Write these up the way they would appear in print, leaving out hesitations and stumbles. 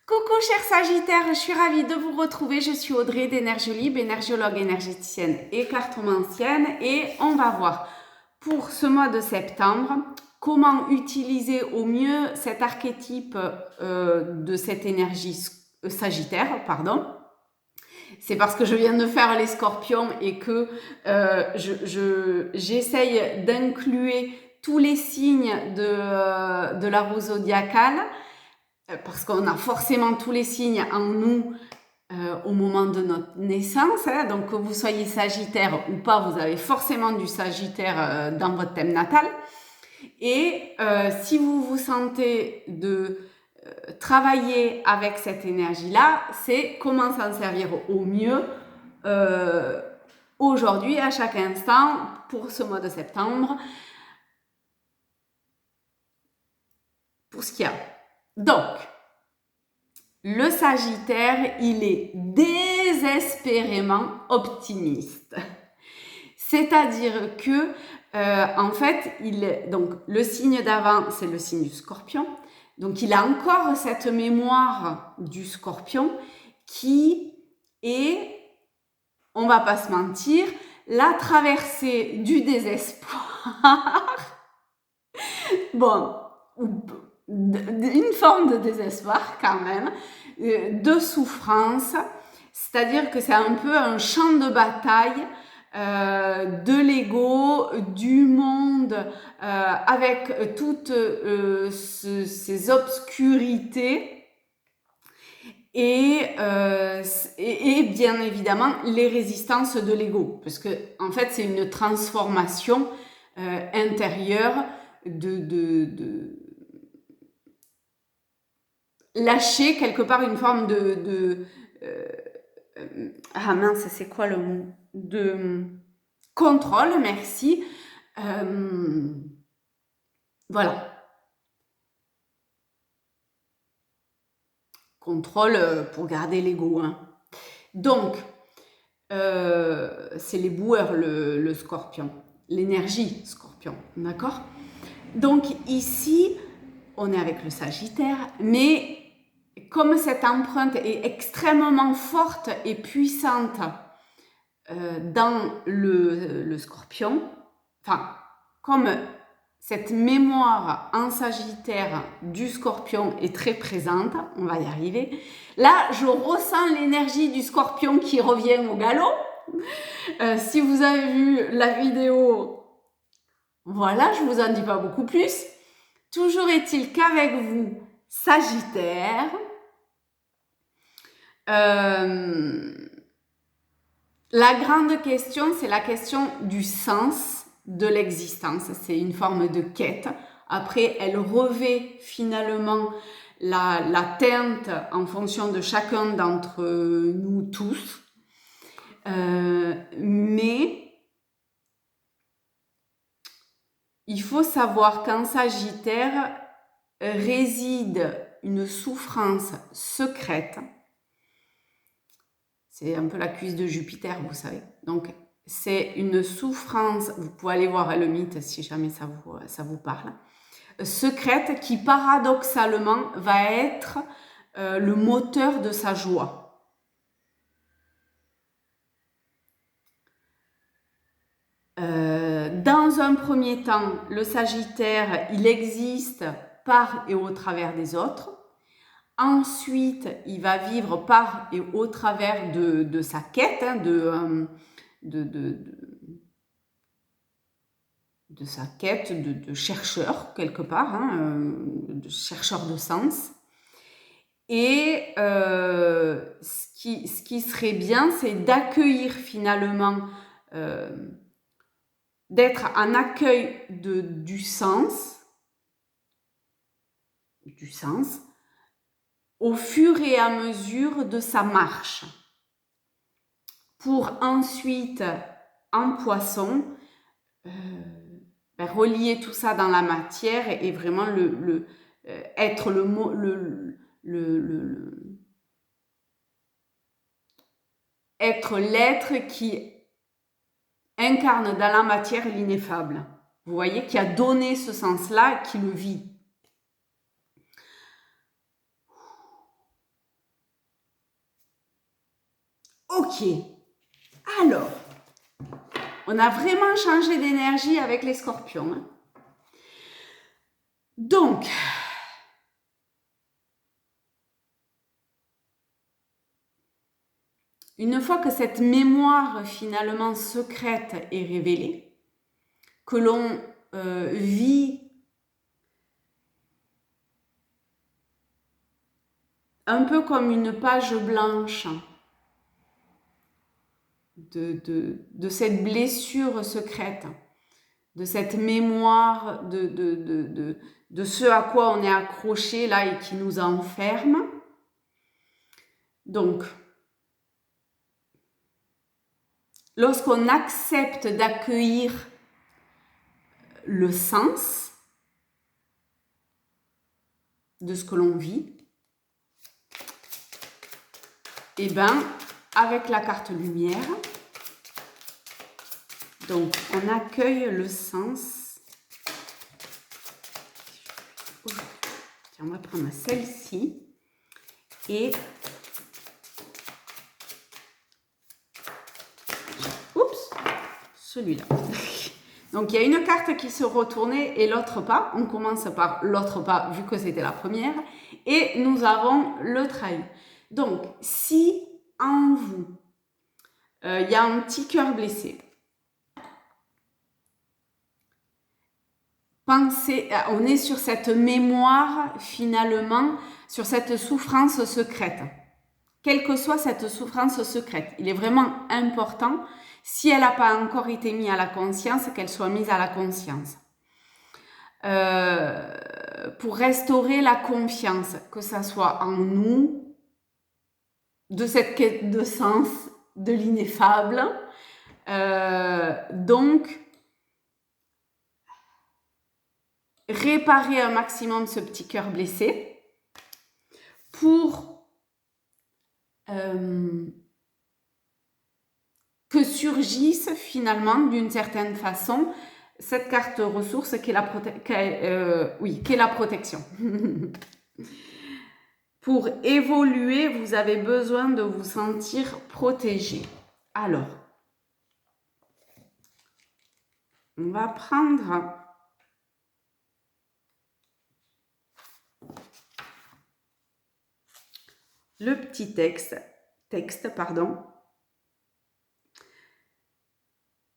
Coucou chers Sagittaires, je suis ravie de vous retrouver. Je suis Audrey d'Énergiolib, énergiologue énergéticienne et cartomancienne, et on va voir pour ce mois de septembre comment utiliser au mieux cet archétype de cette énergie Sagittaire, pardon. C'est parce que je viens de faire les Scorpions et que j'essaye d'inclure tous les signes de la roue zodiacale, parce qu'on a forcément tous les signes en nous au moment de notre naissance, hein. Donc que vous soyez Sagittaire ou pas, vous avez forcément du Sagittaire dans votre thème natal. Et si vous vous sentez de travailler avec cette énergie-là, c'est comment s'en servir au mieux aujourd'hui, à chaque instant, pour ce mois de septembre, pour ce qu'il y a. Donc, le Sagittaire, il est désespérément optimiste. C'est-à-dire que, en fait, donc, le signe d'avant, c'est le signe du Scorpion. Donc, il a encore cette mémoire du Scorpion qui est, on va pas se mentir, la traversée du désespoir. Bon, une forme de désespoir quand même, de souffrance, c'est-à-dire que c'est un peu un champ de bataille de l'ego, du monde, avec toutes ces obscurités et bien évidemment les résistances de l'ego, parce que en fait c'est une transformation intérieure de lâcher quelque part une forme ah mince, c'est quoi le mot? De contrôle, merci. Voilà. Contrôle pour garder l'ego, hein. Donc, c'est les boueurs, le Scorpion. L'énergie Scorpion, d'accord? Donc ici, on est avec le Sagittaire, mais comme cette empreinte est extrêmement forte et puissante dans le Scorpion, enfin, comme cette mémoire en Sagittaire du Scorpion est très présente, on va y arriver. Là, je ressens l'énergie du Scorpion qui revient au galop. Si vous avez vu la vidéo, voilà, je vous en dis pas beaucoup plus. Toujours est-il qu'avec vous, Sagittaire, la grande question, c'est la question du sens de l'existence. C'est une forme de quête. Après, elle revêt finalement la teinte en fonction de chacun d'entre nous tous. Mais il faut savoir qu'en Sagittaire réside une souffrance secrète. C'est un peu la cuisse de Jupiter, vous savez. Donc, c'est une souffrance, vous pouvez aller voir le mythe si jamais ça vous parle, secrète qui paradoxalement va être le moteur de sa joie. Dans un premier temps, le Sagittaire, il existe par et au travers des autres. Ensuite, il va vivre par et au travers de sa quête, hein, de sa quête de chercheur, quelque part, hein, de chercheur de sens. Et ce qui serait bien, c'est d'accueillir finalement, d'être en accueil du sens, au fur et à mesure de sa marche, pour ensuite, en Poisson, relier tout ça dans la matière et vraiment être être l'être qui incarne dans la matière l'ineffable. Vous voyez, qui a donné ce sens-là, qui le vit. Ok. Alors, on a vraiment changé d'énergie avec les scorpions. Hein. Donc, une fois que cette mémoire finalement secrète est révélée, que l'on vit un peu comme une page blanche de cette blessure secrète, de cette mémoire, de ce à quoi on est accroché là et qui nous enferme. Donc, lorsqu'on accepte d'accueillir le sens de ce que l'on vit, et bien, avec la carte lumière, donc on accueille le sens. Tiens, on va prendre celle-ci et celui-là. Donc il y a une carte qui se retournait et l'autre pas. On commence par l'autre pas vu que c'était la première. Et nous avons le trahi. Donc si en vous, il y a un petit cœur blessé, pensez, on est sur cette mémoire finalement, sur cette souffrance secrète. Quelle que soit cette souffrance secrète, il est vraiment important, si elle n'a pas encore été mise à la conscience, qu'elle soit mise à la conscience. Pour restaurer la confiance, que ça soit en nous, de cette quête de sens, de l'ineffable. Donc, réparer un maximum ce petit cœur blessé pour que surgisse finalement d'une certaine façon cette carte ressource qui est la protection. Pour évoluer, vous avez besoin de vous sentir protégé. Alors, on va prendre le petit texte.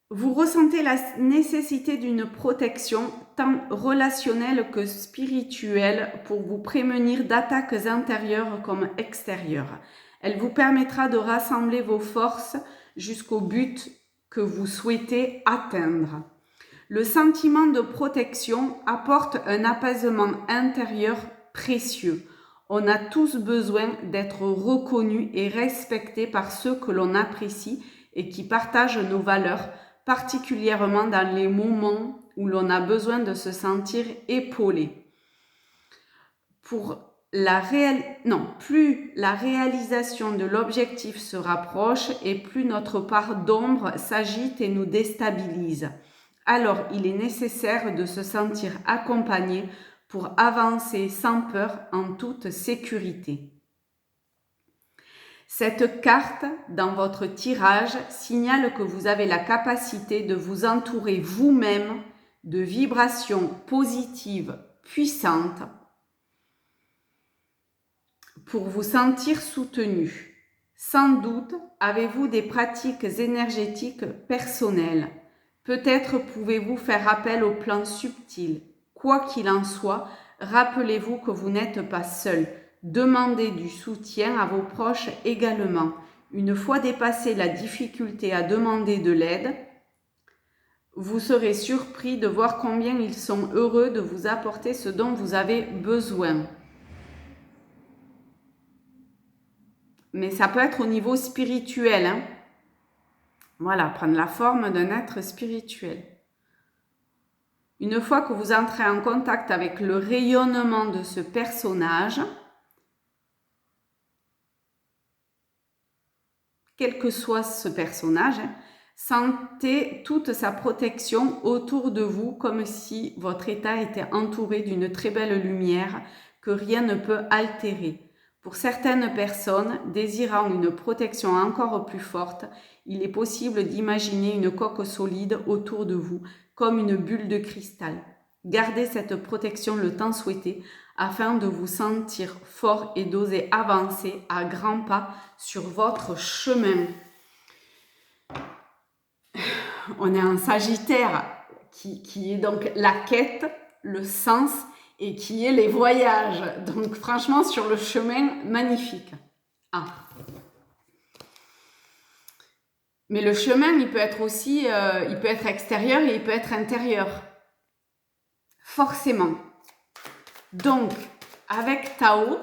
Vous ressentez la nécessité d'une protection tant relationnelle que spirituelle pour vous prémunir d'attaques intérieures comme extérieures. Elle vous permettra de rassembler vos forces jusqu'au but que vous souhaitez atteindre. Le sentiment de protection apporte un apaisement intérieur précieux. On a tous besoin d'être reconnus et respectés par ceux que l'on apprécie et qui partagent nos valeurs, particulièrement dans les moments où l'on a besoin de se sentir épaulé. Plus la réalisation de l'objectif se rapproche et plus notre part d'ombre s'agite et nous déstabilise. Alors, il est nécessaire de se sentir accompagné pour avancer sans peur en toute sécurité. Cette carte, dans votre tirage, signale que vous avez la capacité de vous entourer vous-même de vibrations positives puissantes pour vous sentir soutenu. Sans doute avez-vous des pratiques énergétiques personnelles. Peut-être pouvez-vous faire appel au plan subtil. Quoi qu'il en soit, rappelez-vous que vous n'êtes pas seul. Demandez du soutien à vos proches également. Une fois dépassé la difficulté à demander de l'aide, vous serez surpris de voir combien ils sont heureux de vous apporter ce dont vous avez besoin. Mais ça peut être au niveau spirituel. Hein. Voilà, prendre la forme d'un être spirituel. Une fois que vous entrez en contact avec le rayonnement de ce personnage, quel que soit ce personnage, sentez toute sa protection autour de vous comme si votre état était entouré d'une très belle lumière que rien ne peut altérer. Pour certaines personnes désirant une protection encore plus forte, il est possible d'imaginer une coque solide autour de vous, comme une bulle de cristal. Gardez cette protection le temps souhaité afin de vous sentir fort et d'oser avancer à grands pas sur votre chemin. On est en Sagittaire qui est donc la quête, le sens et qui est les voyages. Donc franchement, sur le chemin, magnifique. Ah. Mais le chemin, il peut être aussi, il peut être extérieur et il peut être intérieur. Forcément. Donc, avec Tao,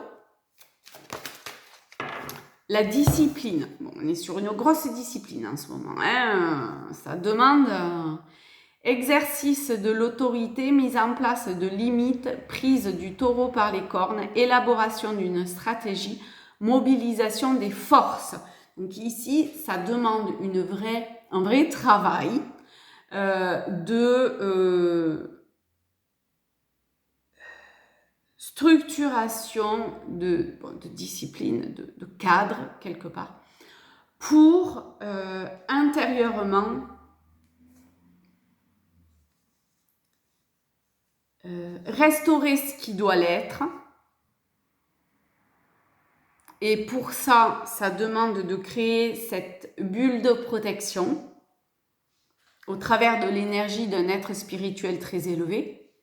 la discipline. Bon, on est sur une grosse discipline en ce moment. Hein. Ça demande exercice de l'autorité, mise en place de limites, prise du taureau par les cornes, élaboration d'une stratégie, mobilisation des forces. Donc ici, ça demande un vrai travail de structuration, de discipline, de cadre quelque part, pour intérieurement restaurer ce qui doit l'être. Et pour ça, ça demande de créer cette bulle de protection au travers de l'énergie d'un être spirituel très élevé.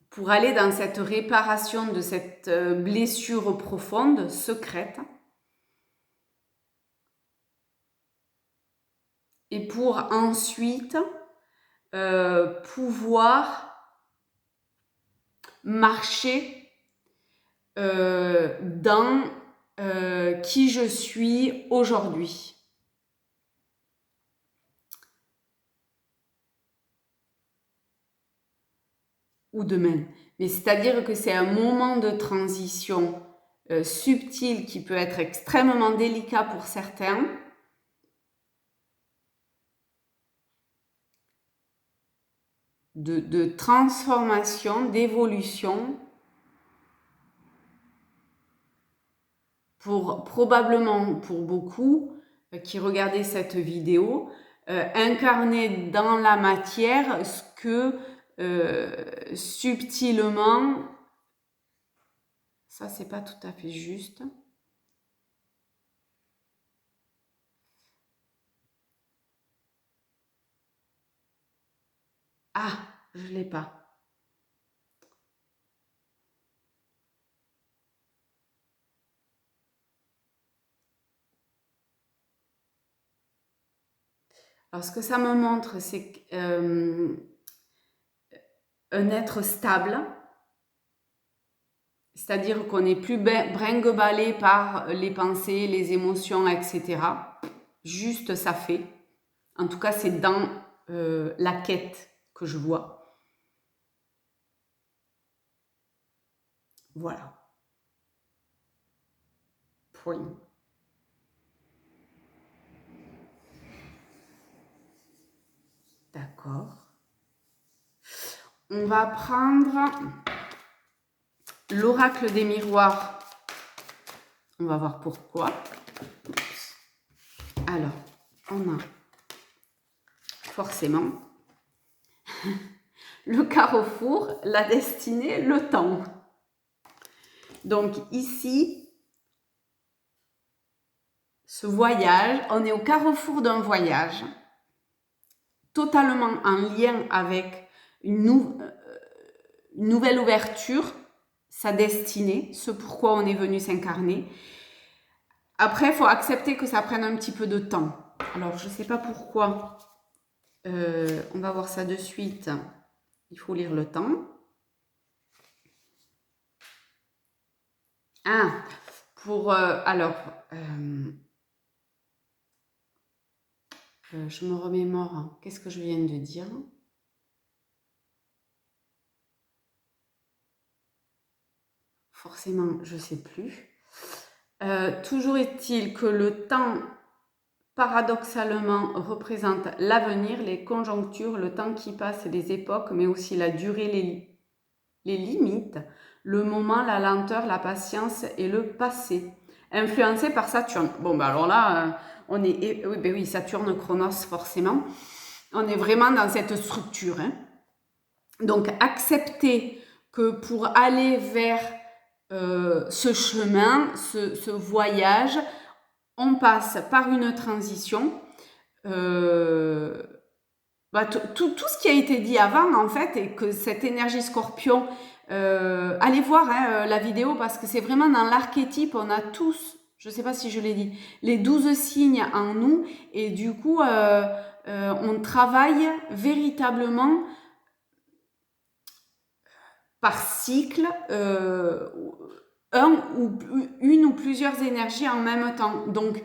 Pour aller dans cette réparation de cette blessure profonde, secrète. Et pour ensuite pouvoir marcher dans qui je suis aujourd'hui. Ou demain. Mais c'est-à-dire que c'est un moment de transition subtil qui peut être extrêmement délicat pour certains. De transformation, d'évolution, probablement pour beaucoup qui regardaient cette vidéo, incarner dans la matière ce que subtilement, ça c'est pas tout à fait juste. Ah, je l'ai pas. Alors, ce que ça me montre, c'est un être stable, c'est-à-dire qu'on n'est plus brinque-ballé par les pensées, les émotions, etc. Juste, ça fait. En tout cas, c'est dans la quête que je vois. Voilà. Point. D'accord. On va prendre l'oracle des miroirs. On va voir pourquoi. Alors, on a forcément le carrefour, la destinée, le temps. Donc ici, ce voyage, on est au carrefour d'un voyage totalement en lien avec une nouvelle ouverture, sa destinée, ce pourquoi on est venu s'incarner. Après, il faut accepter que ça prenne un petit peu de temps. Alors, je ne sais pas pourquoi. On va voir ça de suite. Il faut lire le temps. Ah, je me remémore. Qu'est-ce que je viens de dire? Forcément, je ne sais plus. Toujours est-il que le temps paradoxalement, représente l'avenir, les conjonctures, le temps qui passe, les époques, mais aussi la durée, les limites, le moment, la lenteur, la patience et le passé. Influencé par Saturne. Bon, ben alors là, on est... Oui, ben oui, Saturne, Chronos, forcément. On est vraiment dans cette structure. Hein. Donc, accepter que pour aller vers ce chemin, ce voyage, on passe par une transition. Tout ce qui a été dit avant, en fait, et que cette énergie scorpion, allez voir la vidéo parce que c'est vraiment dans l'archétype, on a tous, je ne sais pas si je l'ai dit, les 12 signes en nous, et du coup, on travaille véritablement par cycle, une ou plusieurs énergies en même temps. Donc,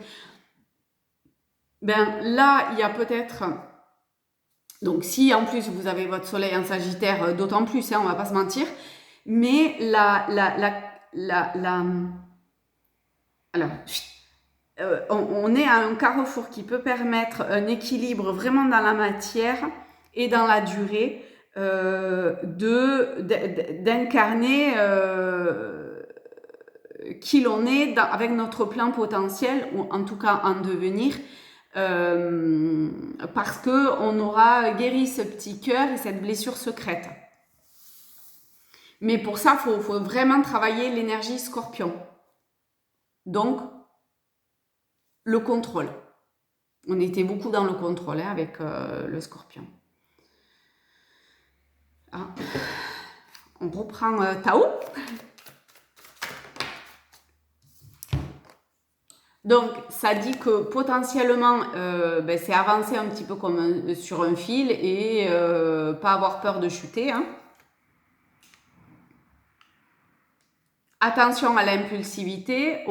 ben là, il y a peut-être... Donc, si en plus vous avez votre soleil en Sagittaire, d'autant plus, hein, on va pas se mentir. Mais alors, on est à un carrefour qui peut permettre un équilibre vraiment dans la matière et dans la durée, d'incarner qui l'on est avec notre plein potentiel, ou en tout cas en devenir, parce qu'on aura guéri ce petit cœur et cette blessure secrète. Mais pour ça, il faut vraiment travailler l'énergie scorpion. Donc, le contrôle. On était beaucoup dans le contrôle avec le scorpion. Ah. On reprend Tao. Donc, ça dit que potentiellement, c'est avancer un petit peu comme sur un fil et pas avoir peur de chuter. Hein. Attention à l'impulsivité,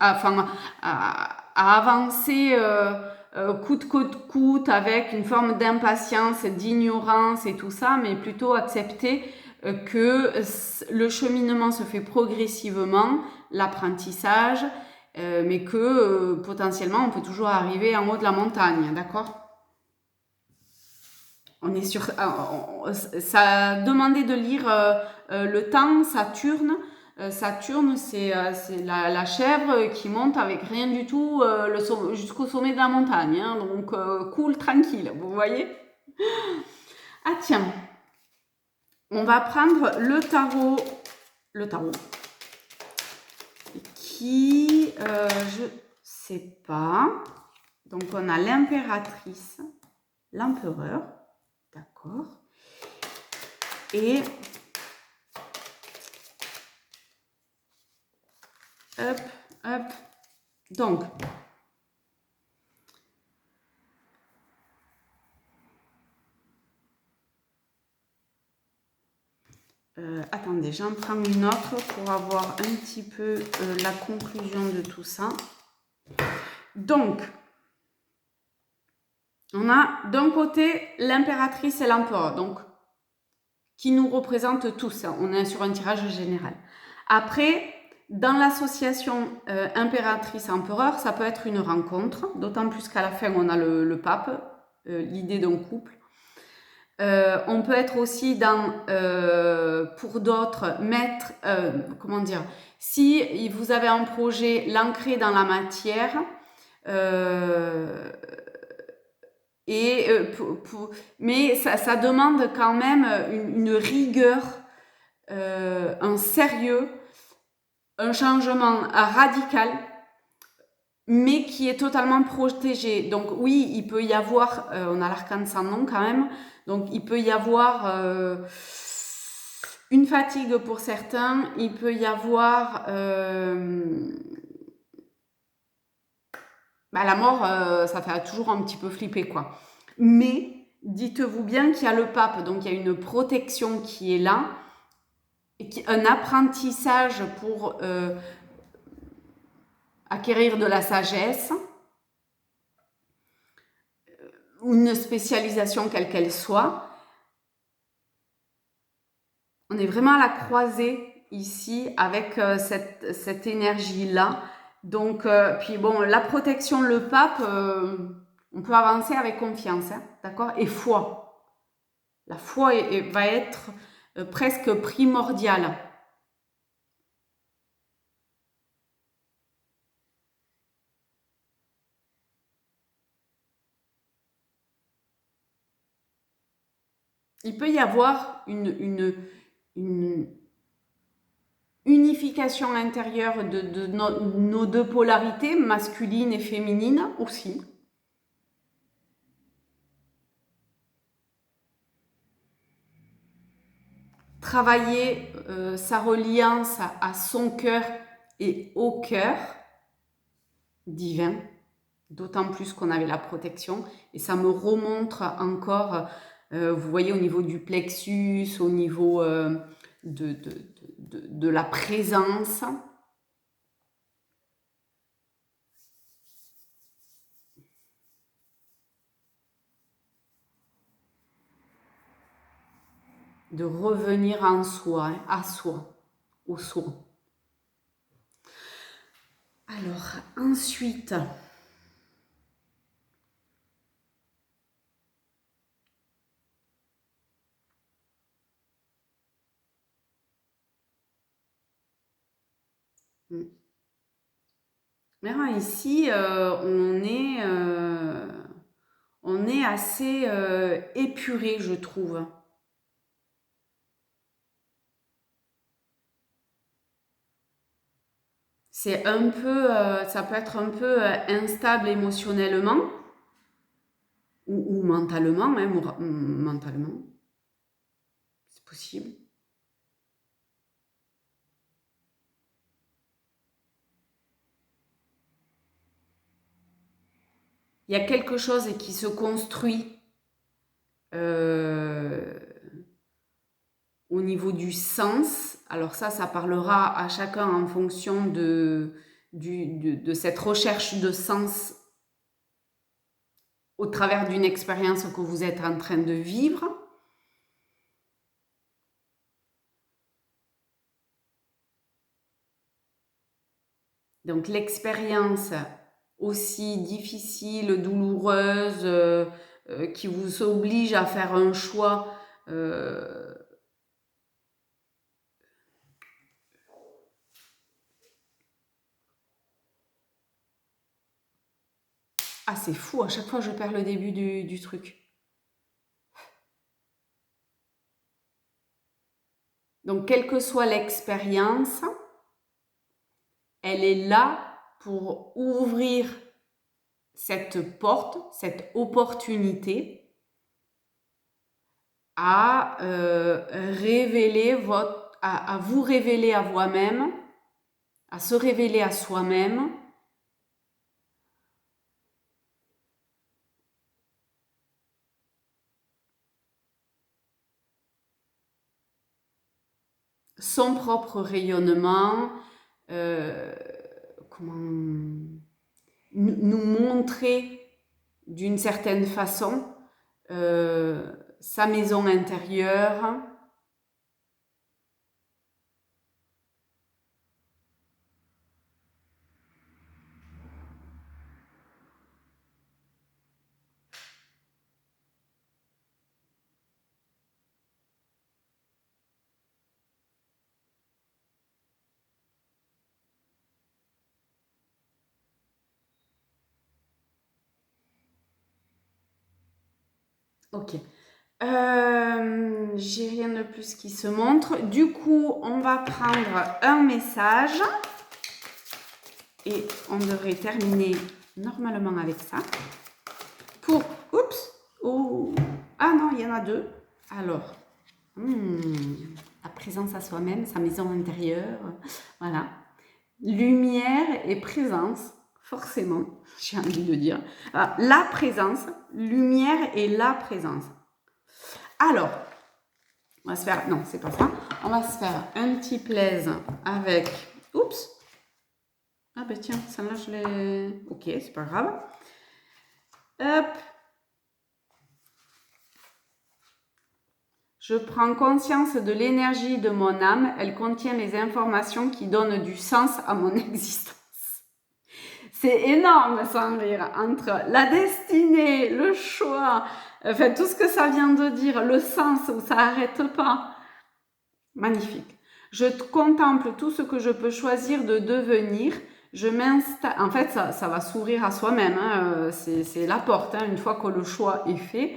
à avancer coûte que coûte avec une forme d'impatience, d'ignorance et tout ça, mais plutôt accepter que le cheminement se fait progressivement, l'apprentissage, mais que potentiellement on peut toujours arriver en haut de la montagne, d'accord ? On est sur, ça a demandé de lire le temps, Saturne. Saturne, c'est la chèvre qui monte avec rien du tout jusqu'au sommet de la montagne. Hein, donc, cool, tranquille, vous voyez ? Ah tiens, on va prendre le tarot qui, je sais pas. Donc, on a l'impératrice, l'empereur, d'accord ? Et hop, hop. Donc, attendez, j'en prends une autre pour avoir un petit peu la conclusion de tout ça. Donc, on a d'un côté l'impératrice et l'empereur, donc qui nous représentent tous. Hein. On est sur un tirage général. Après, dans l'association impératrice-empereur, ça peut être une rencontre, d'autant plus qu'à la fin, on a le pape, l'idée d'un couple. On peut être aussi pour d'autres, si vous avez un projet l'ancrer dans la matière, mais ça demande quand même une rigueur, un sérieux, un changement radical, mais qui est totalement protégé. Donc oui, il peut y avoir, on a l'arcane sans nom quand même, donc il peut y avoir une fatigue pour certains, il peut y avoir la mort, ça fait toujours un petit peu flipper quoi. Mais dites-vous bien qu'il y a le pape, donc il y a une protection qui est là, et un apprentissage pour acquérir de la sagesse, une spécialisation quelle qu'elle soit. On est vraiment à la croisée ici avec cette énergie-là Donc, puis bon, la protection, le pape, on peut avancer avec confiance, hein, d'accord? Et foi. La foi va être presque primordiale. Il peut y avoir une unification intérieure de nos deux polarités, masculine et féminine aussi. Travailler sa reliance à son cœur et au cœur divin, d'autant plus qu'on avait la protection. Et ça me remontre encore, vous voyez, au niveau du plexus, au niveau de la présence. De revenir en soi, hein, à soi, au soi. Alors, ensuite, maintenant ici, on est assez épuré, je trouve. C'est un peu, ça peut être un peu instable émotionnellement ou mentalement, hein, mentalement, c'est possible. Il y a quelque chose qui se construit au niveau du sens. Alors ça parlera à chacun en fonction de cette recherche de sens au travers d'une expérience que vous êtes en train de vivre. Donc l'expérience aussi difficile, douloureuse, qui vous oblige à faire un choix ah, c'est fou, à chaque fois je perds le début du truc. Donc, quelle que soit l'expérience, elle est là pour ouvrir cette porte, cette opportunité à révéler à vous révéler à vous-même, à se révéler à soi-même. Son propre rayonnement, nous montrer d'une certaine façon sa maison intérieure. Ok. J'ai rien de plus qui se montre. Du coup, on va prendre un message et on devrait terminer normalement avec ça. Pour, oups, oh, ah non, il y en a deux. Alors, la présence à soi-même, sa maison intérieure, voilà. Lumière et présence, forcément, j'ai envie de dire. La présence, lumière et la présence. Alors, on va se faire, non, c'est pas ça. On va se faire un petit plaise avec, oups. Ah ben tiens, celle-là, je l'ai, ok, c'est pas grave. Hop. Je prends conscience de l'énergie de mon âme. Elle contient les informations qui donnent du sens à mon existence. c'est énorme sans rire, entre la destinée, le choix, enfin tout ce que ça vient de dire, le sens où ça n'arrête pas. Magnifique. Je contemple tout ce que je peux choisir de devenir. Je m'installe. En fait, ça va s'ouvrir à soi-même. Hein. C'est la porte. Hein. Une fois que le choix est fait,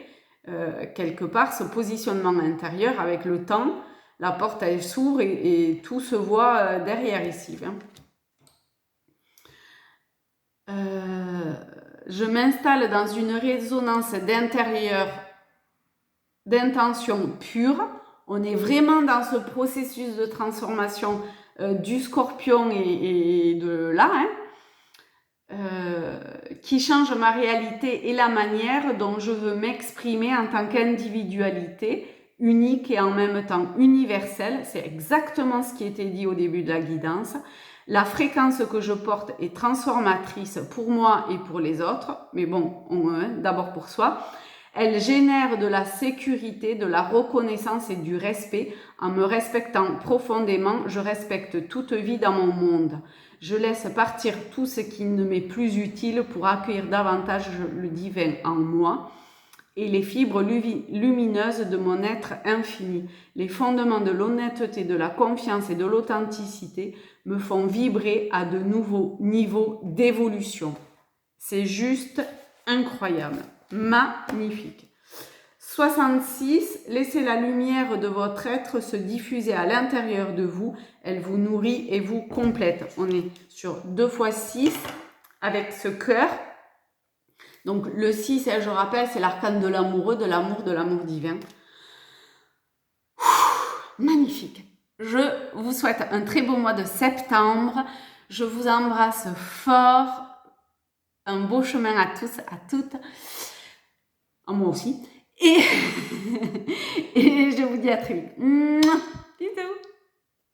quelque part, ce positionnement intérieur, avec le temps, la porte, elle s'ouvre et tout se voit derrière ici. Hein. Je m'installe dans une résonance d'intérieur, d'intention pure. On est vraiment dans ce processus de transformation du scorpion et de là, hein, qui change ma réalité et la manière dont je veux m'exprimer en tant qu'individualité unique et en même temps universelle. C'est exactement ce qui était dit au début de la guidance. La fréquence que je porte est transformatrice pour moi et pour les autres, mais bon, d'abord pour soi. Elle génère de la sécurité, de la reconnaissance et du respect. En me respectant profondément, je respecte toute vie dans mon monde. Je laisse partir tout ce qui ne m'est plus utile pour accueillir davantage le divin en moi et les fibres lumineuses de mon être infini. Les fondements de l'honnêteté, de la confiance et de l'authenticité me font vibrer à de nouveaux niveaux d'évolution. C'est juste incroyable, magnifique. 66, laissez la lumière de votre être se diffuser à l'intérieur de vous. Elle vous nourrit et vous complète. On est sur 2 x 6 avec ce cœur. Donc le 6, je rappelle, c'est l'arcane de l'amoureux, de l'amour divin. Magnifique. Je vous souhaite un très beau mois de septembre. Je vous embrasse fort. Un beau chemin à tous, à toutes. À moi aussi. Et je vous dis à très vite.